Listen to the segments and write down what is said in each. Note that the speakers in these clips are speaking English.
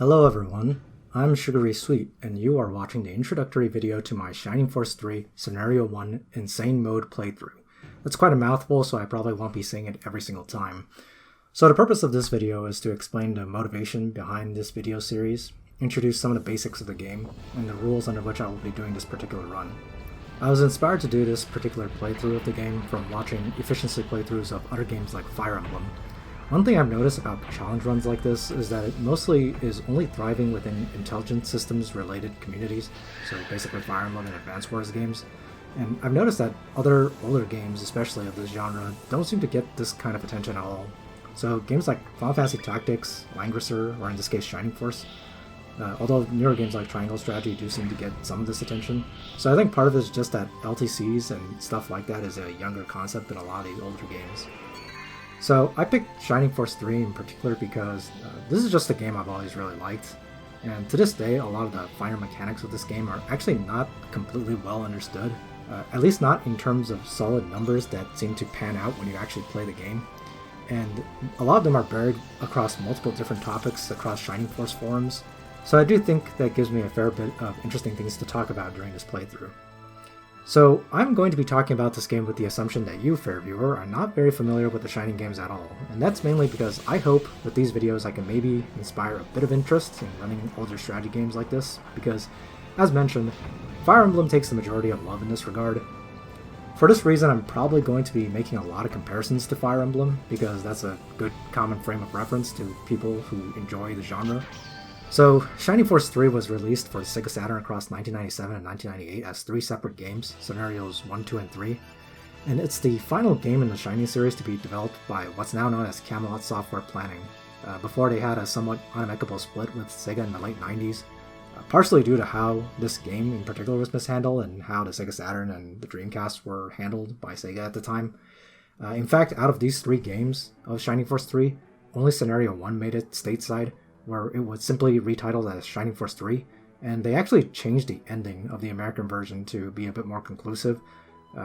Hello everyone, I'm Sugary Sweet, and you are watching the introductory video to my Shining Force 3 Scenario 1 Insane Mode playthrough. That's quite a mouthful, so I probably won't be saying it every single time. So the purpose of this video is to explain the motivation behind this video series, introduce some of the basics of the game, and the rules under which I will be doing this particular run. I was inspired to do this particular playthrough of the game from watching efficiency playthroughs of other games like Fire Emblem. One thing I've noticed about challenge runs like this is that it mostly is only thriving within intelligence systems related communities, so basically Fire Emblem and Advance Wars games. And I've noticed that other older games, especially of this genre, don't seem to get this kind of attention at all. So games like Final Fantasy Tactics, Langrisser, or in this case Shining Force, although newer games like Triangle Strategy do seem to get some of this attention. So I think part of it is just that LTCs and stuff like that is a younger concept than a lot of these older games. So I picked Shining Force 3 in particular because this is just a game I've always really liked, and to this day a lot of the finer mechanics of this game are actually not completely well understood, at least not in terms of solid numbers that seem to pan out when you actually play the game. And a lot of them are buried across multiple different topics across Shining Force forums, so I do think that gives me a fair bit of interesting things to talk about during this playthrough. So I'm going to be talking about this game with the assumption that you, fair viewer, are not very familiar with the Shining games at all, and that's mainly because I hope with these videos I can maybe inspire a bit of interest in running older strategy games like this, because, as mentioned, Fire Emblem takes the majority of love in this regard. For this reason, I'm probably going to be making a lot of comparisons to Fire Emblem, because that's a good common frame of reference to people who enjoy the genre. So, Shining Force 3 was released for Sega Saturn across 1997 and 1998 as 3 separate games, scenarios 1, 2, and 3, and it's the final game in the Shining series to be developed by what's now known as Camelot Software Planning, before they had a somewhat unamicable split with Sega in the late 90s, partially due to how this game in particular was mishandled and how the Sega Saturn and the Dreamcast were handled by Sega at the time. In fact, out of these 3 games of Shining Force 3, only Scenario 1 made it stateside, where it was simply retitled as Shining Force 3, and they actually changed the ending of the American version to be a bit more conclusive,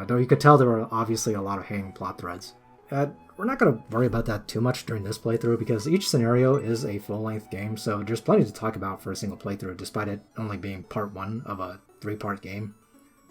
though you could tell there were obviously a lot of hanging plot threads. We're not going to worry about that too much during this playthrough because each scenario is a full-length game, so there's plenty to talk about for a single playthrough despite it only being part 1 of a 3-part game.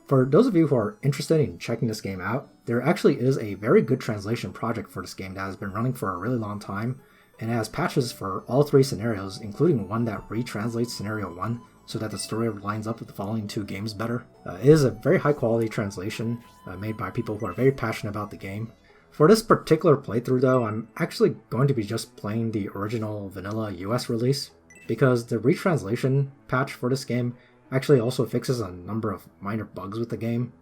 For those of you who are interested in checking this game out, there actually is a very good translation project for this game that has been running for a really long time, and it has patches for all 3 scenarios, including one that retranslates Scenario 1 so that the story lines up with the following 2 games better. It is a very high quality translation made by people who are very passionate about the game. For this particular playthrough though, I'm actually going to be just playing the original vanilla US release, because the retranslation patch for this game actually also fixes a number of minor bugs with the game.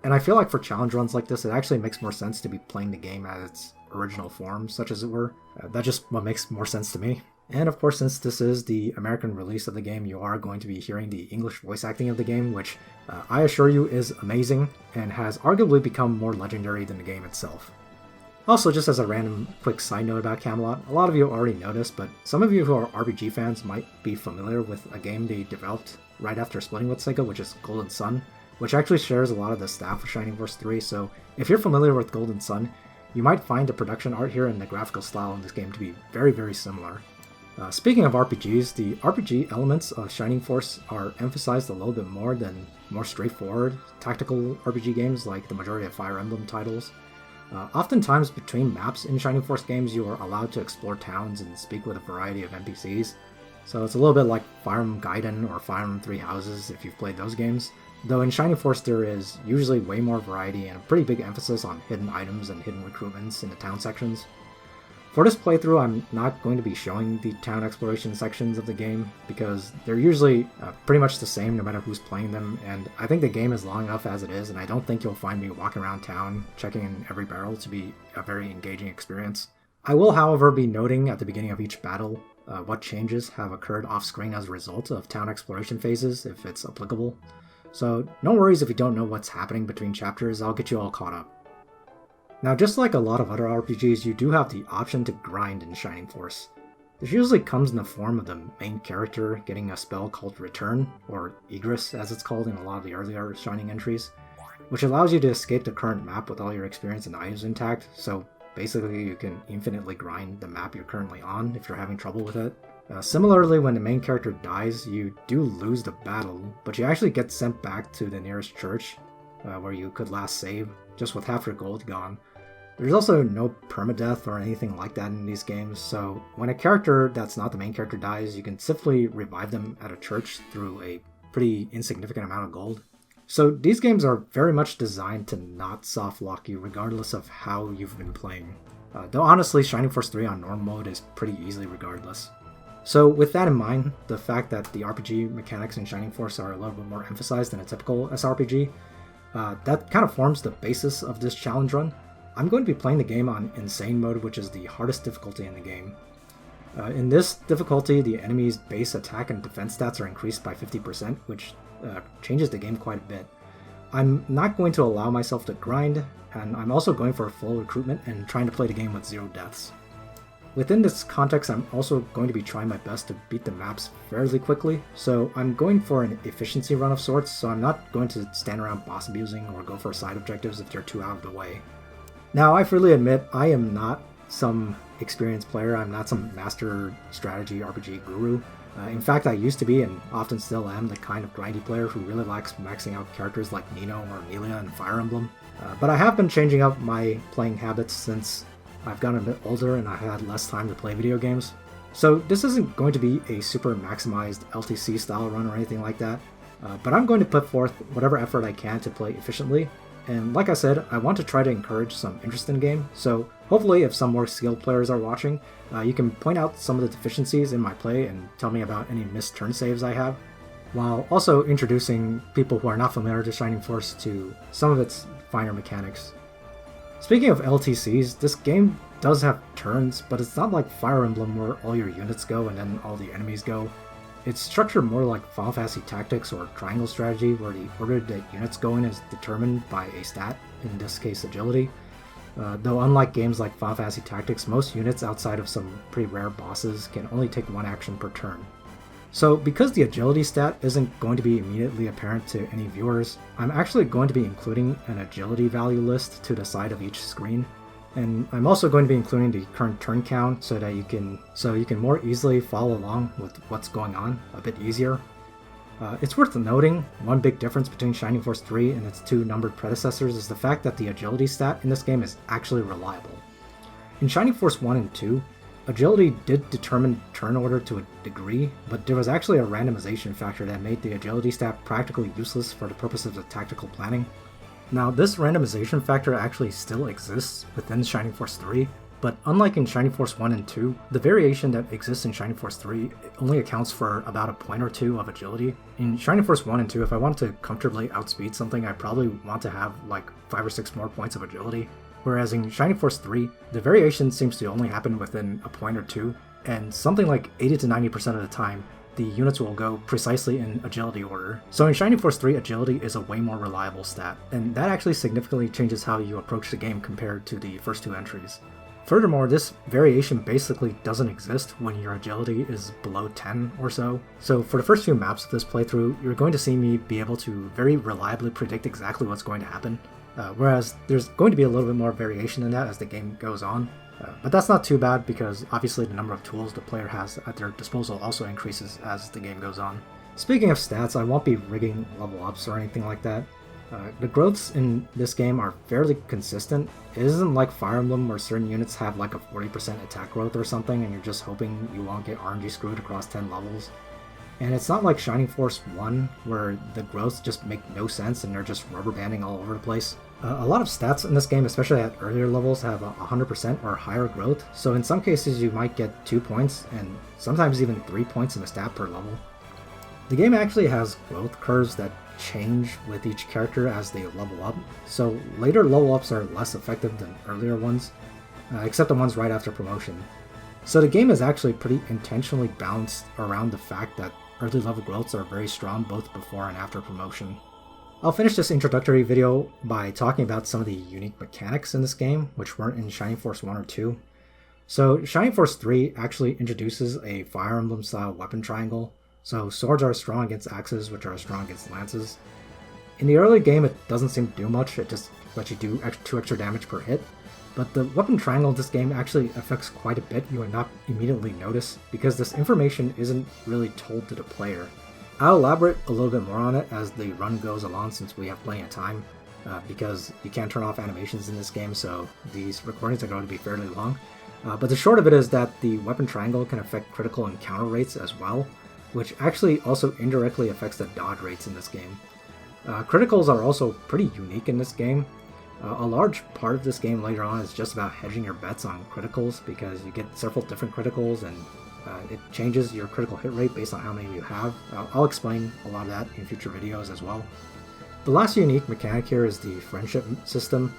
And I feel like for challenge runs like this, it actually makes more sense to be playing the game at its original form, such as it were. That's just what makes more sense to me. And of course, since this is the American release of the game, you are going to be hearing the English voice acting of the game, which I assure you is amazing and has arguably become more legendary than the game itself. Also, just as a random quick side note about Camelot, a lot of you already noticed, but some of you who are RPG fans might be familiar with a game they developed right after splitting with Sega, which is Golden Sun, which actually shares a lot of the staff of Shining Force 3, so if you're familiar with Golden Sun, you might find the production art here and the graphical style in this game to be very, very similar. Speaking of RPGs, the RPG elements of Shining Force are emphasized a little bit more than more straightforward tactical RPG games like the majority of Fire Emblem titles. Oftentimes between maps in Shining Force games you are allowed to explore towns and speak with a variety of NPCs, so it's a little bit like Fire Emblem Gaiden or Fire Emblem Three Houses if you've played those games. Though in Shining Force there is usually way more variety and a pretty big emphasis on hidden items and hidden recruitments in the town sections. For this playthrough, I'm not going to be showing the town exploration sections of the game because they're usually pretty much the same no matter who's playing them, and I think the game is long enough as it is, and I don't think you'll find me walking around town checking in every barrel to be a very engaging experience. I will, however, be noting at the beginning of each battle what changes have occurred off-screen as a result of town exploration phases, if it's applicable. So no worries if you don't know what's happening between chapters, I'll get you all caught up. Now, just like a lot of other RPGs, you do have the option to grind in Shining Force. This usually comes in the form of the main character getting a spell called Return, or Egress as it's called in a lot of the earlier Shining entries, which allows you to escape the current map with all your experience and items intact, so basically you can infinitely grind the map you're currently on if you're having trouble with it. Similarly, when the main character dies, you do lose the battle, but you actually get sent back to the nearest church, where you could last save, just with half your gold gone. There's also no permadeath or anything like that in these games, so when a character that's not the main character dies, you can simply revive them at a church through a pretty insignificant amount of gold. So these games are very much designed to not soft lock you regardless of how you've been playing. Though honestly, Shining Force 3 on normal mode is pretty easy regardless. So with that in mind, the fact that the RPG mechanics in Shining Force are a little bit more emphasized than a typical SRPG, that kind of forms the basis of this challenge run. I'm going to be playing the game on Insane mode, which is the hardest difficulty in the game. In this difficulty, the enemy's base attack and defense stats are increased by 50%, which changes the game quite a bit. I'm not going to allow myself to grind, and I'm also going for a full recruitment and trying to play the game with 0 deaths. Within this context, I'm also going to be trying my best to beat the maps fairly quickly, so I'm going for an efficiency run of sorts, so I'm not going to stand around boss abusing or go for side objectives if they're too out of the way. Now, I freely admit, I am not some experienced player, I'm not some master strategy RPG guru. In fact, I used to be, and often still am, the kind of grindy player who really likes maxing out characters like Nino or Amelia in Fire Emblem. But I have been changing up my playing habits since I've gotten a bit older and I had less time to play video games. So this isn't going to be a super maximized LTC style run or anything like that, but I'm going to put forth whatever effort I can to play efficiently. And like I said, I want to try to encourage some interest in the game, so hopefully if some more skilled players are watching, you can point out some of the deficiencies in my play and tell me about any missed turn saves I have, while also introducing people who are not familiar to Shining Force to some of its finer mechanics. Speaking of LTCs, this game does have turns, but it's not like Fire Emblem where all your units go and then all the enemies go. It's structured more like Final Fantasy Tactics or Triangle Strategy, where the order that units go in is determined by a stat, in this case agility. Though unlike games like Final Fantasy Tactics, most units outside of some pretty rare bosses can only take one action per turn. So because the agility stat isn't going to be immediately apparent to any viewers, I'm actually going to be including an agility value list to the side of each screen. And I'm also going to be including the current turn count so that you can more easily follow along with what's going on a bit easier. It's worth noting, one big difference between Shining Force 3 and its 2 numbered predecessors is the fact that the agility stat in this game is actually reliable. In Shining Force 1 and 2, agility did determine turn order to a degree, but there was actually a randomization factor that made the agility stat practically useless for the purposes of tactical planning. Now, this randomization factor actually still exists within Shining Force 3, but unlike in Shining Force 1 and 2, the variation that exists in Shining Force 3 only accounts for about a point or two of agility. In Shining Force 1 and 2, if I want to comfortably outspeed something, I probably want to have like 5 or 6 more points of agility. Whereas in Shining Force 3, the variation seems to only happen within a point or two, and something like 80 to 90% of the time, the units will go precisely in agility order. So in Shining Force 3, agility is a way more reliable stat, and that actually significantly changes how you approach the game compared to the first 2 entries. Furthermore, this variation basically doesn't exist when your agility is below 10 or so. So for the first few maps of this playthrough, you're going to see me be able to very reliably predict exactly what's going to happen. Whereas there's going to be a little bit more variation in that as the game goes on. But that's not too bad because obviously the number of tools the player has at their disposal also increases as the game goes on. Speaking of stats, I won't be rigging level ups or anything like that. The growths in this game are fairly consistent. It isn't like Fire Emblem where certain units have like a 40% attack growth or something and you're just hoping you won't get RNG screwed across 10 levels. And it's not like Shining Force 1 where the growths just make no sense and they're just rubber banding all over the place. A lot of stats in this game, especially at earlier levels, have 100% or higher growth, so in some cases you might get 2 points and sometimes even 3 points in a stat per level. The game actually has growth curves that change with each character as they level up, so later level ups are less effective than earlier ones, except the ones right after promotion. So the game is actually pretty intentionally balanced around the fact that early level growths are very strong both before and after promotion. I'll finish this introductory video by talking about some of the unique mechanics in this game, which weren't in Shining Force 1 or 2. So Shining Force 3 actually introduces a Fire Emblem style weapon triangle, so swords are strong against axes, which are strong against lances. In the early game it doesn't seem to do much, it just lets you do 2 extra damage per hit, But the weapon triangle in this game actually affects quite a bit you would not immediately notice, because this information isn't really told to the player. I'll elaborate a little bit more on it as the run goes along since we have plenty of time, because you can't turn off animations in this game, so these recordings are going to be fairly long. But the short of it is that the weapon triangle can affect critical and counter rates as well, which actually also indirectly affects the dodge rates in this game. Criticals are also pretty unique in this game. A large part of this game later on is just about hedging your bets on criticals, because you get several different criticals and it changes your critical hit rate based on how many you have. I'll explain a lot of that in future videos as well. The last unique mechanic here is the friendship system.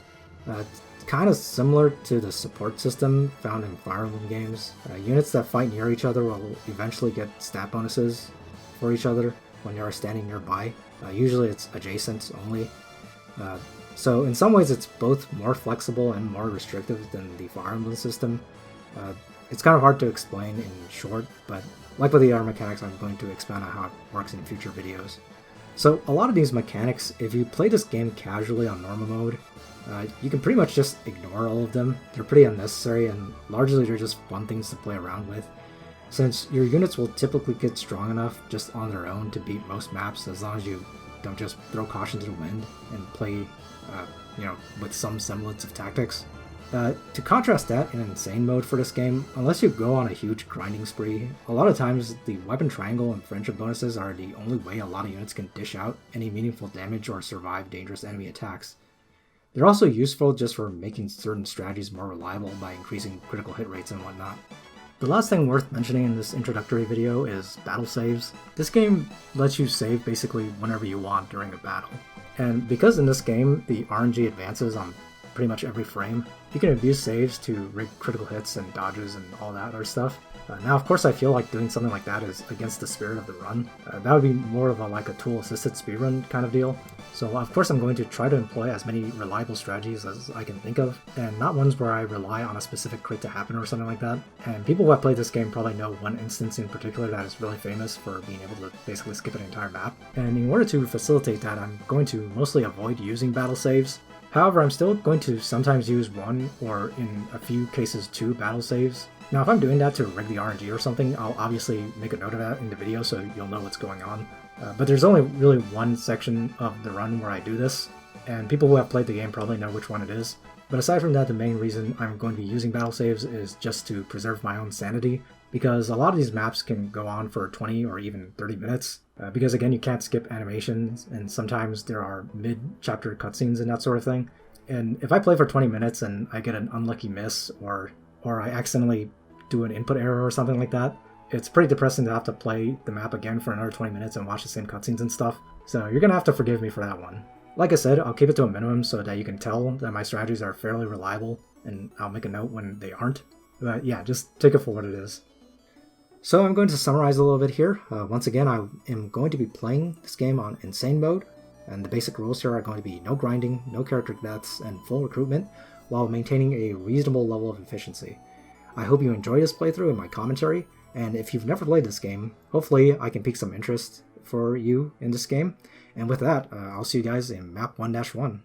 It's kind of similar to the support system found in Fire Emblem games. Units that fight near each other will eventually get stat bonuses for each other when you are standing nearby. Usually it's adjacent only. So in some ways it's both more flexible and more restrictive than the Fire Emblem system. It's kind of hard to explain in short, but like with the other mechanics, I'm going to expand on how it works in future videos. So a lot of these mechanics, if you play this game casually on normal mode, you can pretty much just ignore all of them. They're pretty unnecessary and largely they're just fun things to play around with, since your units will typically get strong enough just on their own to beat most maps, as long as you don't just throw caution to the wind and play with some semblance of tactics. To contrast that in insane mode for this game, unless you go on a huge grinding spree, a lot of times the weapon triangle and friendship bonuses are the only way a lot of units can dish out any meaningful damage or survive dangerous enemy attacks. They're also useful just for making certain strategies more reliable by increasing critical hit rates and whatnot. The last thing worth mentioning in this introductory video is battle saves. This game lets you save basically whenever you want during a battle. And because in this game the RNG advances on pretty much every frame, you can abuse saves to rig critical hits and dodges and all that other stuff. Now of course I feel like doing something like that is against the spirit of the run. That would be more of a tool assisted speedrun kind of deal. So of course I'm going to try to employ as many reliable strategies as I can think of, and not ones where I rely on a specific crit to happen or something like that. And people who have played this game probably know one instance in particular that is really famous for being able to basically skip an entire map. And in order to facilitate that, I'm going to mostly avoid using battle saves. However, I'm still going to sometimes use one, or in a few cases 2 battle saves. Now if I'm doing that to rig the RNG or something, I'll obviously make a note of that in the video so you'll know what's going on. But there's only really one section of the run where I do this, and people who have played the game probably know which one it is. But aside from that, the main reason I'm going to be using battle saves is just to preserve my own sanity, because a lot of these maps can go on for 20 or even 30 minutes. Because again, you can't skip animations, and sometimes there are mid-chapter cutscenes and that sort of thing. And if I play for 20 minutes and I get an unlucky miss, or I accidentally do an input error or something like that, it's pretty depressing to have to play the map again for another 20 minutes and watch the same cutscenes and stuff. So you're gonna have to forgive me for that one. Like I said, I'll keep it to a minimum so that you can tell that my strategies are fairly reliable, and I'll make a note when they aren't. But yeah, just take it for what it is. So I'm going to summarize a little bit here. Once again, I am going to be playing this game on insane mode, and the basic rules here are going to be no grinding, no character deaths, and full recruitment, while maintaining a reasonable level of efficiency. I hope you enjoyed this playthrough and my commentary, and if you've never played this game, hopefully I can pique some interest for you in this game. And with that, I'll see you guys in map 1-1.